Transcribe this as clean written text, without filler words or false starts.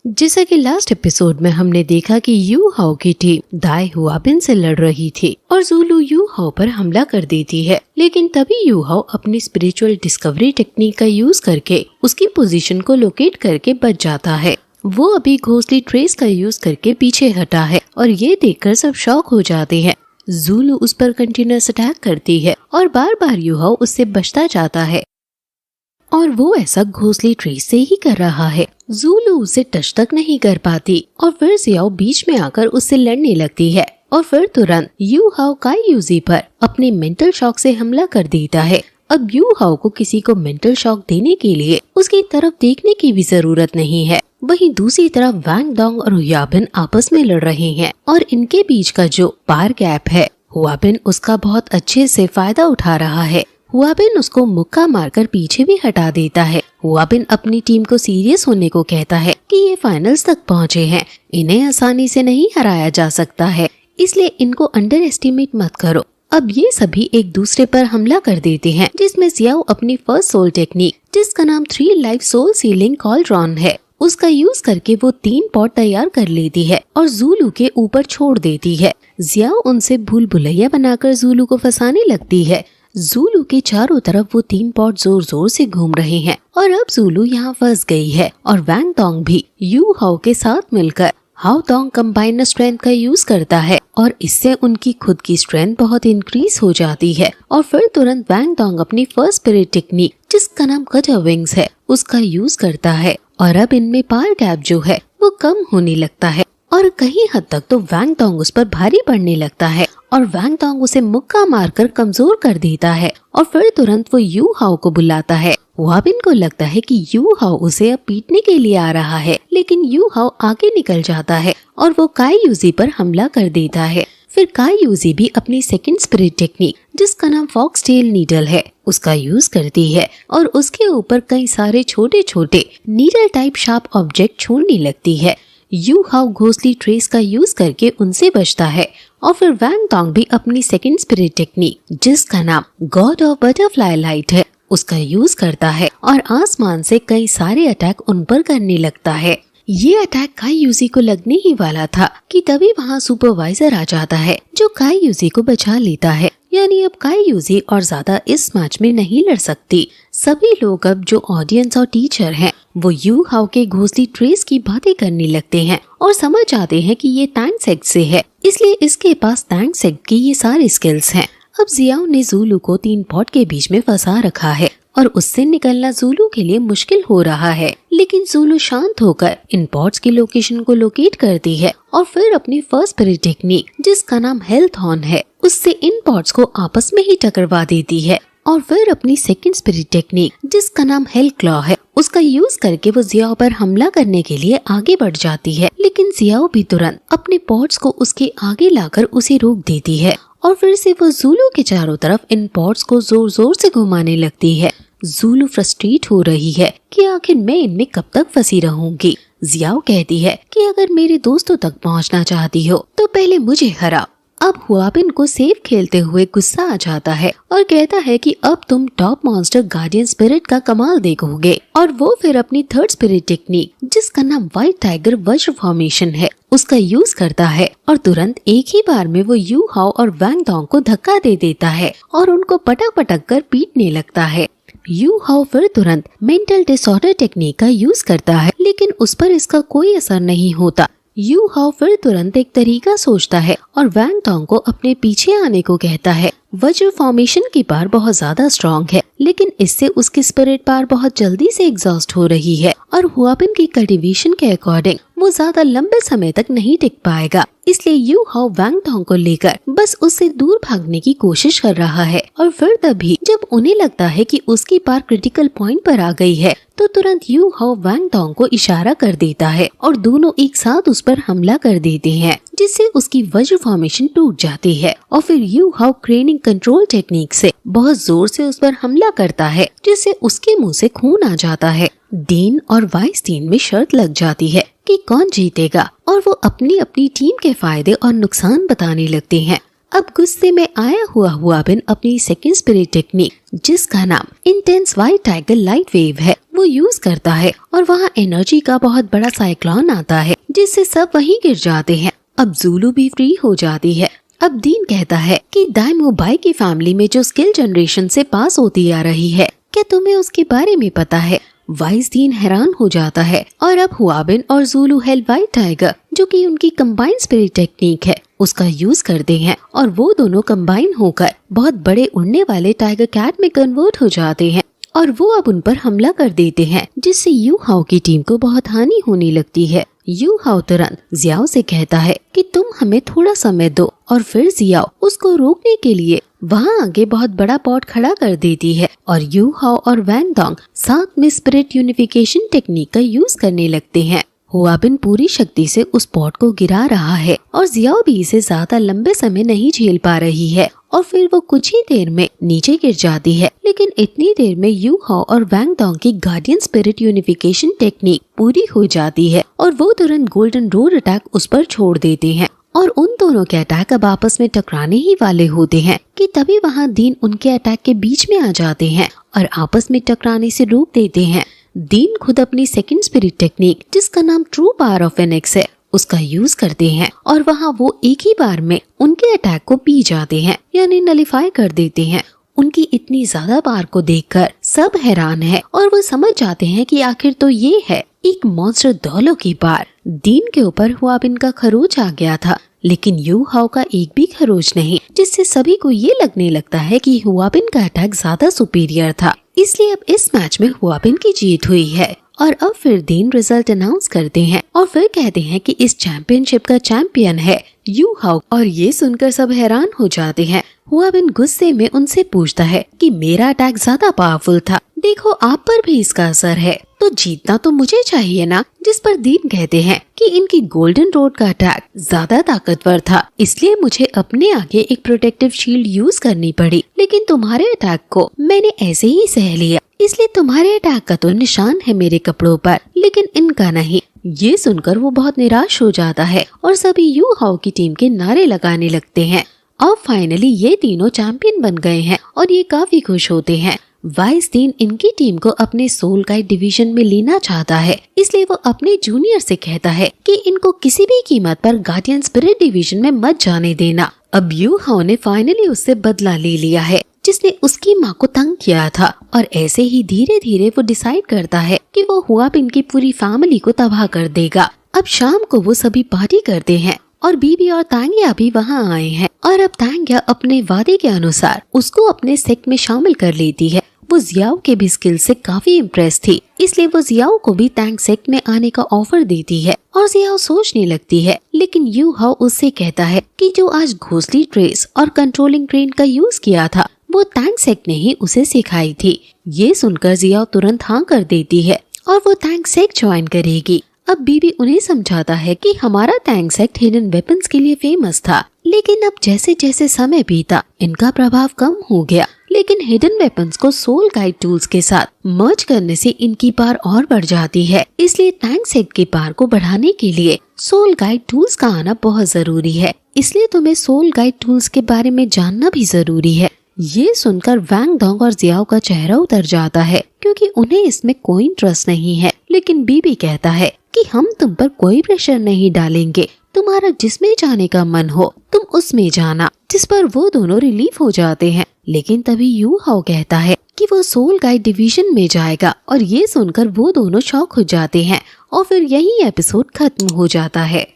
जैसा कि last episode में हमने देखा कि यू हाओ की टीम दाई हुआबिन से लड़ रही थी और ज़ुलू यू हाओ पर हमला कर देती है, लेकिन तभी यू हाओ अपनी स्पिरिचुअल डिस्कवरी टेक्निक का यूज करके उसकी पोजीशन को लोकेट करके बच जाता है। वो अभी घोंसली ट्रेस का यूज करके पीछे हटा है और ये देखकर सब शॉक हो जाते हैं। ज़ुलू उस पर कंटिन्यूअस अटैक करती है और बार बार यू हाओ उससे बचता जाता है और वो ऐसा घोंसली ट्रेस से ही कर रहा है। ज़ुलू उसे टच तक नहीं कर पाती और फिर जियाओ बीच में आकर उससे लड़ने लगती है और फिर तुरंत यू हाओ काई यूजी पर अपने मेंटल शॉक से हमला कर देता है। अब यू हाओ को किसी को मेंटल शॉक देने के लिए उसकी तरफ देखने की भी जरूरत नहीं है। वहीं दूसरी तरफ वांग डोंग और हुआबिन आपस में लड़ रहे हैं और इनके बीच का जो पार गैप है, हुआबिन उसका बहुत अच्छे से फायदा उठा रहा है। हुआबिन उसको मुक्का मारकर पीछे भी हटा देता है। हुआबिन अपनी टीम को सीरियस होने को कहता है कि ये फाइनल्स तक पहुँचे हैं, इन्हें आसानी से नहीं हराया जा सकता है, इसलिए इनको अंडर एस्टिमेट मत करो। अब ये सभी एक दूसरे पर हमला कर देते हैं, जिसमें जियाओ अपनी फर्स्ट सोल टेक्निक, जिसका नाम 3 लाइफ सोल सीलिंग कॉल्ड्रॉन है, उसका यूज करके वो 3 पॉट तैयार कर लेती है और ज़ुलू के ऊपर छोड़ देती है। जियाओ उनसे भूल भुलैया बनाकर ज़ुलू को फंसाने लगती है। ज़ुलू के चारों तरफ वो 3 पॉट जोर जोर से घूम रहे हैं और अब ज़ुलू यहाँ फंस गई है और वांग डोंग भी यू हाओ के साथ मिलकर हाओ डोंग कंबाइनर स्ट्रेंथ का यूज करता है और इससे उनकी खुद की स्ट्रेंथ बहुत इंक्रीज हो जाती है। और फिर तुरंत वांग डोंग अपनी फर्स्ट स्पिरिट टेक्निक, जिसका नाम कटर विंग्स है, उसका यूज करता है और अब इनमें पार गैप जो है वो कम होने लगता है और कहीं हद तक तो वांग डोंग उस पर भारी पड़ने लगता है और वांग डोंग उसे मुक्का मारकर कमजोर कर देता है और फिर तुरंत वो यू हाओ को बुलाता है। हुआबिन को लगता है कि यू हाओ उसे अब पीटने के लिए आ रहा है, लेकिन यू हाओ आगे निकल जाता है और वो काई यूजी पर हमला कर देता है। फिर काई यूजी भी अपनी सेकंड स्पिरिट टेक्निक, जिसका नाम फॉक्स टेल नीडल है, उसका यूज करती है और उसके ऊपर कई सारे छोटे छोटे नीडल टाइप शार्प ऑब्जेक्ट छोड़ने लगती है। यू हाओ घोंसली ट्रेस का यूज करके उनसे बचता है और फिर वांग डोंग भी अपनी सेकंड स्पिरिट टेक्निक, जिसका नाम गॉड ऑफ बटरफ्लाई लाइट है, उसका यूज करता है और आसमान से कई सारे अटैक उन पर करने लगता है। ये अटैक काई यूजी को लगने ही वाला था कि तभी वहाँ सुपरवाइजर आ जाता है, जो काई यूजी को बचा लेता है। यानी अब काई यूजी और ज्यादा इस मैच में नहीं लड़ सकती। सभी लोग अब जो ऑडियंस और टीचर हैं, वो यू हाओ के घोंसली ट्रेस की बातें करने लगते हैं और समझ जाते हैं कि ये टैंग सेक्ट से है, इसलिए इसके पास टैंग सेक्ट की ये सारी स्किल्स हैं। अब जियाओ ने ज़ुलू को 3 पॉट के बीच में फंसा रखा है और उससे निकलना ज़ुलू के लिए मुश्किल हो रहा है, लेकिन ज़ुलू शांत होकर इन पॉट्स की लोकेशन को लोकेट करती है और फिर अपनी फर्स्ट स्पिरिट टेक्निक, जिसका नाम हेल्थ हॉर्न है, उससे इन पॉट्स को आपस में ही टकरवा देती है और फिर अपनी सेकंड स्पिरिट टेक्निक, जिसका नाम हेल क्लॉ है, उसका यूज करके वो जियाओ पर हमला करने के लिए आगे बढ़ जाती है, लेकिन जियाओ भी तुरंत अपने पॉट्स को उसके आगे लाकर उसे रोक देती है और फिर से वो ज़ुलू के चारों तरफ इन पॉट्स को जोर जोर से घुमाने लगती है। ज़ुलू फ्रस्ट्रेट हो रही है कि आखिर मैं इनमें कब तक फंसी रहूंगी। जियाओ कहती है कि अगर मेरे दोस्तों तक पहुंचना चाहती हो तो पहले मुझे हराओ। अब हुआबिन को सेफ खेलते हुए गुस्सा आ जाता है और कहता है कि अब तुम टॉप मॉन्स्टर गार्डियन स्पिरिट का कमाल देखोगे और वो फिर अपनी थर्ड स्पिरिट टेक्निक, जिसका नाम व्हाइट टाइगर वज्र फॉर्मेशन है, उसका यूज करता है और तुरंत एक ही बार में वो यू हाओ और वांग डोंग को धक्का दे देता है और उनको पटक पटक कर पीटने लगता है। यू हाओ फिर तुरंत मेंटल डिसऑर्डर टेक्निक का यूज करता है, लेकिन उस पर इसका कोई असर नहीं होता। यू हाओ फिर तुरंत एक तरीका सोचता है और वांग डोंग को अपने पीछे आने को कहता है। वज्र फॉर्मेशन की पावर बहुत ज्यादा स्ट्रॉन्ग है, लेकिन इससे उसकी स्पिरिट पावर बहुत जल्दी से एग्जॉस्ट हो रही है और हुआबिन की कल्टीवेशन के अकॉर्डिंग वो ज्यादा लंबे समय तक नहीं टिक पाएगा, इसलिए यू हाओ वांग डोंग को लेकर बस उससे दूर भागने की कोशिश कर रहा है। और फिर तभी जब उन्हें लगता है कि उसकी पावर क्रिटिकल पॉइंट पर आ गई है, तो तुरंत यू हाओ वांग डोंग को इशारा कर देता है और दोनों एक साथ उस पर हमला कर देते हैं, जिससे उसकी वज्र फॉर्मेशन टूट जाती है और फिर यू हाओ क्रेनिंग कंट्रोल टेक्निक से बहुत जोर से उस पर हमला करता है, जिससे उसके मुंह से खून आ जाता है। डीन और वाइनस्टीन में शर्त लग जाती है कि कौन जीतेगा और वो अपनी अपनी टीम के फायदे और नुकसान बताने लगते हैं। अब गुस्से में आया हुआ बिन अपनी सेकंड स्पिरिट टेक्निक, जिसका नाम intense white tiger light wave है, वो यूज करता है और वहाँ एनर्जी का बहुत बड़ा साइक्लोन आता है जिससे सब वहीं गिर जाते हैं। अब ज़ूलू भी फ्री हो जाती है। अब डीन कहता है कि दाइमो बाई की फैमिली में जो स्किल जनरेशन से पास होती आ रही है, क्या तुम्हें उसके बारे में पता है? वाइस डीन हैरान हो जाता है और अब हुआबिन और ज़ूलू हेल व्हाइट टाइगर, जो कि उनकी कंबाइंड स्पिरिट टेक्निक है, उसका यूज करते हैं और वो दोनों कंबाइन होकर बहुत बड़े उड़ने वाले टाइगर कैट में कन्वर्ट हो जाते हैं और वो अब उन पर हमला कर देते हैं, जिससे यू हाओ की टीम को बहुत हानि होने लगती है। यू हाओ तुरंत जियाओ से कहता है कि तुम हमें थोड़ा समय दो और फिर जियाओ उसको रोकने के लिए वहाँ आगे बहुत बड़ा पॉट खड़ा कर देती है और यू हाओ और वैंग डोंग साथ में स्पिरिट यूनिफिकेशन टेक्निक का यूज करने लगते हैं। हुआबिन पूरी शक्ति से उस पॉट को गिरा रहा है और जियाओ भी इसे ज्यादा लंबे समय नहीं झेल पा रही है और फिर वो कुछ ही देर में नीचे गिर जाती है। लेकिन इतनी देर में यू हाओ और वैंग डोंग की गार्डियन स्पिरिट यूनिफिकेशन टेक्निक पूरी हो जाती है और वो तुरंत गोल्डन रोड अटैक उस पर छोड़ देते हैं और उन दोनों के अटैक अब आपस में टकराने ही वाले होते हैं कि तभी वहाँ डीन उनके अटैक के बीच में आ जाते हैं और आपस में टकराने से रोक देते हैं। डीन खुद अपनी सेकंड स्पिरिट टेक्निक, जिसका नाम ट्रू पावर ऑफ फेनिक्स है, उसका यूज करते हैं और वहाँ वो एक ही बार में उनके अटैक को पी जाते हैं, यानी नलिफाई कर देते हैं। उनकी इतनी ज्यादा पावर को देखकर सब हैरान है और वो समझ जाते हैं कि आखिर तो ये है एक मॉन्स्टर डॉलो की पावर। डीन के ऊपर हुआबिन का खरोच आ गया था, लेकिन यू हाओ का एक भी खरोच नहीं, जिससे सभी को ये लगने लगता है कि हुआबिन का अटैक ज्यादा सुपीरियर था। इसलिए अब इस मैच में हुआबिन की जीत हुई है और अब फिर डीन रिजल्ट अनाउंस करते हैं और फिर कहते हैं कि इस चैंपियनशिप का चैंपियन है यू हाओ और ये सुनकर सब हैरान हो जाते हैं। हुआबिन गुस्से में उनसे पूछता है कि मेरा अटैक ज्यादा पावरफुल था, देखो आप पर भी इसका असर है, तो जीतना तो मुझे चाहिए ना। जिस पर डीन कहते हैं कि इनकी गोल्डन रोड का अटैक ज्यादा ताकतवर था, इसलिए मुझे अपने आगे एक प्रोटेक्टिव शील्ड यूज करनी पड़ी, लेकिन तुम्हारे अटैक को मैंने ऐसे ही सह लिया, इसलिए तुम्हारे अटैक का तो निशान है मेरे कपड़ों पर, लेकिन इनका नहीं। ये सुनकर वो बहुत निराश हो जाता है और सभी यू हाओ की टीम के नारे लगाने लगते हैं। अब फाइनली ये तीनों चैंपियन बन गए हैं और ये काफी खुश होते हैं। वाइस डीन इनकी टीम को अपने सोल गाइड डिवीजन में लेना चाहता है, इसलिए वो अपने जूनियर से कहता है कि इनको किसी भी कीमत पर गार्डियन स्पिरिट डिवीजन में मत जाने देना। अब यू हाओ ने फाइनली उससे बदला ले लिया है, जिसने उसकी माँ को तंग किया था और ऐसे ही धीरे धीरे वो डिसाइड करता है कि वो हुआबिन की पूरी फैमिली को तबाह कर देगा। अब शाम को वो सभी पार्टी करते हैं और बीबी और तांगिया भी वहाँ आए हैं और अब तांगिया अपने वादे के अनुसार उसको अपने सेक्ट में शामिल कर लेती है। वो जियाओ के भी स्किल से काफी इम्प्रेस थी, इसलिए वो जियाओ को भी टैंक सेक्ट में आने का ऑफर देती है और जियाओ सोचने लगती है, लेकिन यू हाओ उससे कहता है कि जो आज घोंसली ट्रेस और कंट्रोलिंग ट्रेन का यूज किया था वो टैंक सेक्ट ने ही उसे सिखाई थी। ये सुनकर जियाओ तुरंत हाँ कर देती है और वो टैंक सेक्ट ज्वाइन करेगी। अब बीबी उन्हें समझाता है कि हमारा टैंक सेक्ट हिडन वेपन्स के लिए फेमस था, लेकिन अब जैसे जैसे समय बीता इनका प्रभाव कम हो गया, लेकिन हिडन वेपन्स को सोल गाइड टूल्स के साथ मर्ज करने से इनकी पावर और बढ़ जाती है। इसलिए टैंक सेक्ट की पावर को बढ़ाने के लिए सोल गाइड टूल्स का आना बहुत जरूरी है, इसलिए तुम्हें सोल गाइड टूल्स के बारे में जानना भी जरूरी है। ये सुनकर वैंग डोंग और जियाओ का चेहरा उतर जाता है, क्योंकि उन्हें इसमें कोई इंटरेस्ट नहीं है। लेकिन बीबी कहता है कि हम तुम पर कोई प्रेशर नहीं डालेंगे, तुम्हारा जिसमें जाने का मन हो तुम उसमें जाना, जिस पर वो दोनों रिलीफ हो जाते हैं। लेकिन तभी यू हाओ कहता है कि वो सोल गाइड डिवीजन में जाएगा और ये सुनकर वो दोनों शॉक हो जाते हैं और फिर यही एपिसोड खत्म हो जाता है।